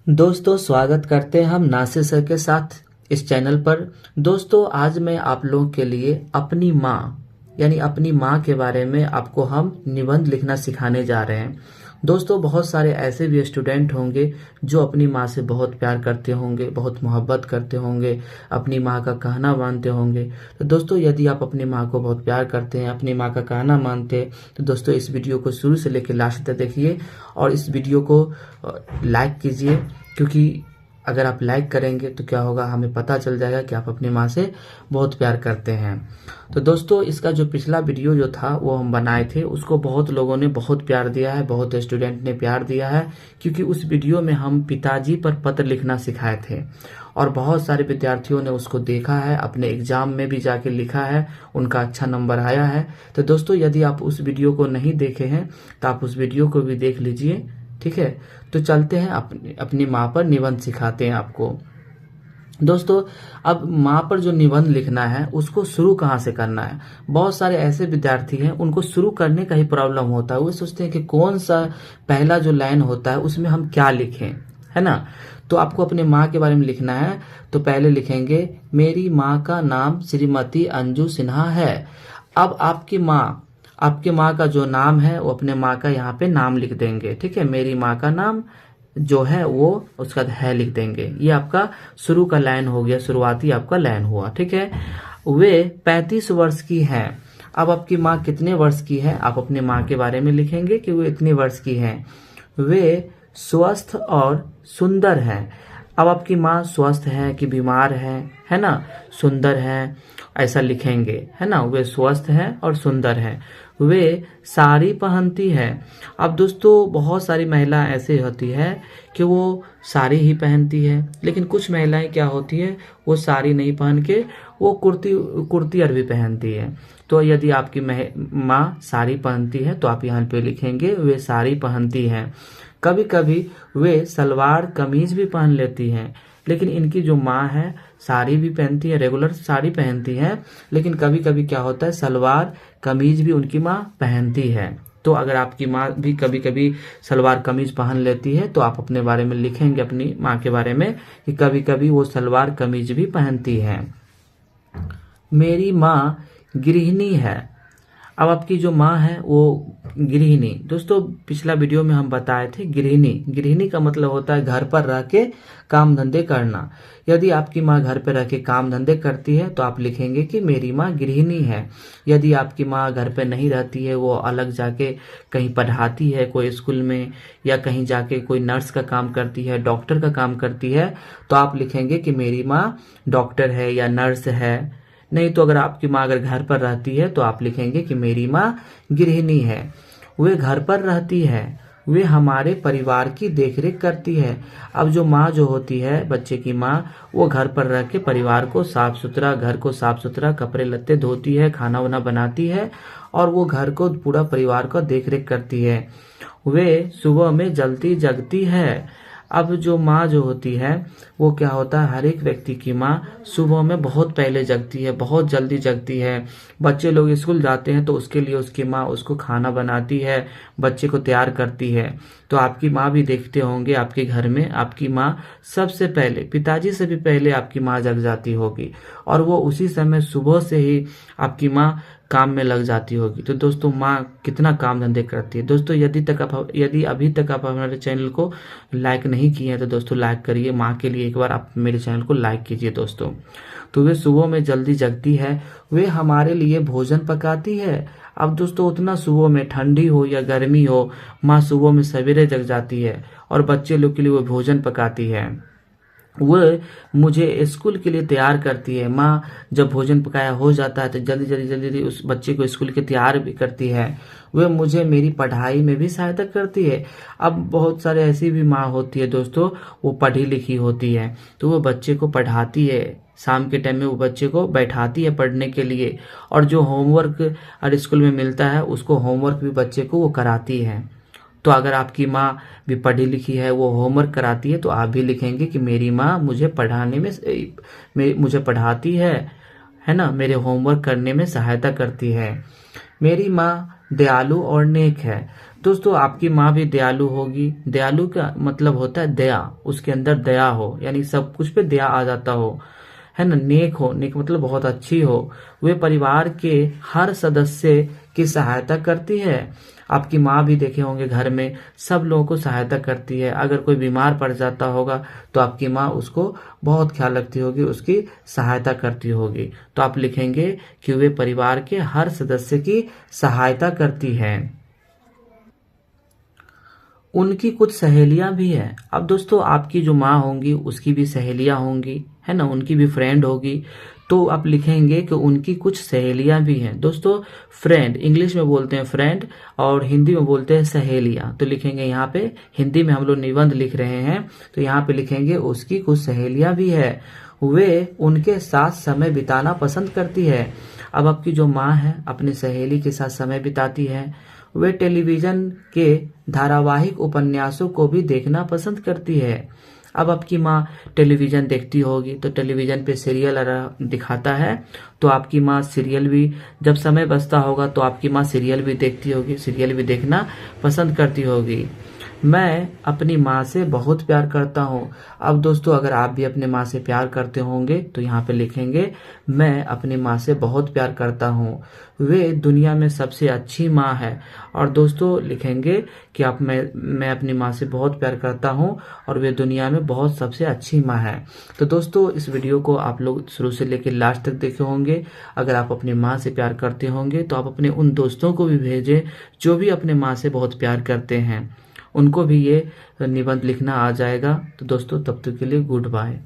दोस्तों स्वागत करते हैं हम नासिर सर के साथ इस चैनल पर। दोस्तों आज मैं आप लोगों के लिए अपनी माँ यानी अपनी माँ के बारे में आपको हम निबंध लिखना सिखाने जा रहे हैं। दोस्तों बहुत सारे ऐसे भी स्टूडेंट होंगे जो अपनी माँ से बहुत प्यार करते होंगे, बहुत मोहब्बत करते होंगे, अपनी माँ का कहना मानते होंगे। तो दोस्तों यदि आप अपनी माँ को बहुत प्यार करते हैं, अपनी माँ का कहना मानते हैं, तो दोस्तों इस वीडियो को शुरू से लेकर लास्ट तक देखिए और इस वीडियो को लाइक कीजिए, क्योंकि अगर आप लाइक करेंगे तो क्या होगा, हमें पता चल जाएगा कि आप अपनी माँ से बहुत प्यार करते हैं। तो दोस्तों इसका जो पिछला वीडियो जो था वो हम बनाए थे, उसको बहुत लोगों ने बहुत प्यार दिया है, बहुत स्टूडेंट ने प्यार दिया है, क्योंकि उस वीडियो में हम पिताजी पर पत्र लिखना सिखाए थे और बहुत सारे विद्यार्थियों ने उसको देखा है, अपने एग्जाम में भी जाके लिखा है, उनका अच्छा नंबर आया है। तो दोस्तों यदि आप उस वीडियो को नहीं देखे हैं तो आप उस वीडियो को भी देख लीजिए, ठीक है। तो चलते हैं अपनी माँ पर निबंध सिखाते हैं आपको। दोस्तों अब माँ पर जो निबंध लिखना है उसको शुरू कहाँ से करना है। बहुत सारे ऐसे विद्यार्थी हैं उनको शुरू करने का ही प्रॉब्लम होता है, वो सोचते हैं कि कौन सा पहला जो लाइन होता है उसमें हम क्या लिखें, है ना। तो आपको अपने माँ के बारे में लिखना है, तो पहले लिखेंगे मेरी माँ का नाम श्रीमती अंजू सिन्हा है। अब आपकी माँ का जो नाम है वो अपने माँ का यहाँ पे नाम लिख देंगे, ठीक है। मेरी माँ का नाम जो है वो उसका है लिख देंगे। ये आपका शुरू का लाइन हो गया, शुरुआती आपका लाइन हुआ, ठीक है। वे 35 वर्ष की हैं। अब आपकी माँ कितने वर्ष की है, आप अपने माँ के बारे में लिखेंगे कि वो इतने वर्ष की है। वे स्वस्थ और सुंदर हैं। अब आपकी माँ स्वस्थ है कि बीमार है ना, सुंदर है, ऐसा लिखेंगे, है ना। वे स्वस्थ हैं और सुंदर हैं। वे साड़ी पहनती है। अब दोस्तों बहुत सारी महिला ऐसे होती है कि वो साड़ी ही पहनती है, लेकिन कुछ महिलाएं क्या होती है वो साड़ी नहीं पहन के वो कुर्ती अरबी पहनती है। तो यदि आपकी माँ साड़ी पहनती है तो आप यहाँ पे लिखेंगे वे साड़ी पहनती हैं। कभी कभी वे सलवार कमीज भी पहन लेती हैं, लेकिन इनकी जो माँ है साड़ी भी पहनती है, रेगुलर साड़ी पहनती है, लेकिन कभी कभी क्या होता है सलवार कमीज भी उनकी माँ पहनती है। तो अगर आपकी माँ भी कभी कभी सलवार कमीज पहन लेती है तो आप अपने बारे में लिखेंगे, अपनी माँ के बारे में, कि कभी कभी वो सलवार कमीज भी पहनती है। मेरी माँ गृहिणी है। अब आपकी जो माँ है वो गृहिणी। दोस्तों पिछला वीडियो में हम बताए थे गृहिणी का मतलब होता है घर पर रह के काम धंधे करना। यदि आपकी माँ घर पर रह के काम धंधे करती है तो आप लिखेंगे कि मेरी माँ गृहिणी है। यदि आपकी माँ घर पे नहीं रहती है, वो अलग जाके कहीं पढ़ाती है कोई स्कूल में, या कहीं जाके कोई नर्स का काम करती है, डॉक्टर का काम करती है, तो आप लिखेंगे कि मेरी माँ डॉक्टर है या नर्स है। नहीं तो अगर आपकी माँ अगर घर पर रहती है तो आप लिखेंगे कि मेरी माँ गृहिणी है। वे घर पर रहती है। वे हमारे परिवार की देखरेख करती है। अब जो माँ जो होती है, बच्चे की माँ, वो घर पर रह के परिवार को साफ सुथरा, घर को साफ सुथरा, कपड़े लत्ते धोती है, खाना वाना बनाती है और वो घर को, पूरा परिवार का देखरेख करती है। वे सुबह में जल्दी जगती है। अब जो माँ जो होती है वो क्या होता है, हर एक व्यक्ति की माँ सुबह में बहुत पहले जगती है, बहुत जल्दी जगती है। बच्चे लोग स्कूल जाते हैं तो उसके लिए उसकी माँ उसको खाना बनाती है, बच्चे को तैयार करती है। तो आपकी माँ भी देखते होंगे आपके घर में आपकी माँ सबसे पहले, पिताजी से भी पहले आपकी माँ जग जाती होगी और वो उसी समय सुबह से ही आपकी माँ काम में लग जाती होगी। तो दोस्तों माँ कितना काम धंधे करती है। दोस्तों यदि अभी तक आप हमारे चैनल को लाइक नहीं किए हैं तो दोस्तों लाइक करिए, माँ के लिए एक बार आप मेरे चैनल को लाइक कीजिए दोस्तों। तो वे सुबह में जल्दी जगती है। वे हमारे लिए भोजन पकाती है। अब दोस्तों उतना सुबह में, ठंडी हो या गर्मी हो, माँ सुबह में सवेरे जग जाती है और बच्चे लोग के लिए वो भोजन पकाती है। वह मुझे स्कूल के लिए तैयार करती है। माँ जब भोजन पकाया हो जाता है तो जल्दी जल्दी जल्दी जल्दी उस बच्चे को स्कूल के तैयार भी करती है। वह मुझे मेरी पढ़ाई में भी सहायता करती है। अब बहुत सारे ऐसी भी माँ होती है दोस्तों, वो पढ़ी लिखी होती है तो वो बच्चे को पढ़ाती है। शाम के टाइम में वो बच्चे को बैठाती है पढ़ने के लिए, और जो होमवर्क और स्कूल में मिलता है उसको होमवर्क भी बच्चे को वो कराती है। तो अगर आपकी माँ भी पढ़ी लिखी है, वो होमवर्क कराती है, तो आप भी लिखेंगे कि मेरी माँ मुझे पढ़ाने में मुझे पढ़ाती है ना, मेरे होमवर्क करने में सहायता करती है। मेरी माँ दयालु और नेक है। दोस्तों आपकी माँ भी दयालु होगी। दयालु का मतलब होता है दया, उसके अंदर दया हो, यानी सब कुछ पे दया आ जाता हो, है ना। नेक हो, नेक मतलब बहुत अच्छी हो। वे परिवार के हर सदस्य की सहायता करती है। आपकी माँ भी देखे होंगे घर में सब लोगों को सहायता करती है। अगर कोई बीमार पड़ जाता होगा तो आपकी माँ उसको बहुत ख्याल रखती होगी, उसकी सहायता करती होगी। तो आप लिखेंगे कि वे परिवार के हर सदस्य की सहायता करती है। उनकी कुछ सहेलियां भी हैं। अब दोस्तों आपकी जो माँ होंगी उसकी भी सहेलियां होंगी, है ना, उनकी भी फ्रेंड होगी। तो आप लिखेंगे कि उनकी कुछ सहेलियां भी हैं। दोस्तों फ्रेंड इंग्लिश में बोलते हैं फ्रेंड और हिंदी में बोलते हैं सहेलियां। तो लिखेंगे यहाँ पे, हिंदी में हम लोग निबंध लिख रहे हैं तो यहाँ पे लिखेंगे उसकी कुछ सहेलियां भी है, वे उनके साथ समय बिताना पसंद करती है। अब आपकी जो माँ है अपनी सहेली के साथ समय बिताती है। वे टेलीविजन के धारावाहिक उपन्यासों को भी देखना पसंद करती है। अब आपकी माँ टेलीविजन देखती होगी तो टेलीविजन पे सीरियल दिखाता है तो आपकी माँ सीरियल भी, जब समय बचता होगा तो आपकी माँ सीरियल भी देखती होगी, सीरियल भी देखना पसंद करती होगी। मैं अपनी माँ से बहुत प्यार करता हूँ। अब दोस्तों अगर आप भी अपने माँ से प्यार करते होंगे तो यहाँ पे लिखेंगे मैं अपनी माँ से बहुत प्यार करता हूँ, वे दुनिया में सबसे अच्छी माँ है। और दोस्तों लिखेंगे कि मैं अपनी माँ से बहुत प्यार करता हूँ और वे दुनिया में बहुत सबसे अच्छी माँ है। तो दोस्तों इस वीडियो को आप लोग शुरू से लेकर लास्ट तक देखे होंगे। अगर आप अपनी माँ से प्यार करते होंगे तो आप अपने उन दोस्तों को भी भेजें जो भी अपने माँ से बहुत प्यार करते हैं, उनको भी ये निबंध लिखना आ जाएगा। तो दोस्तों तब तक के लिए गुड बाय।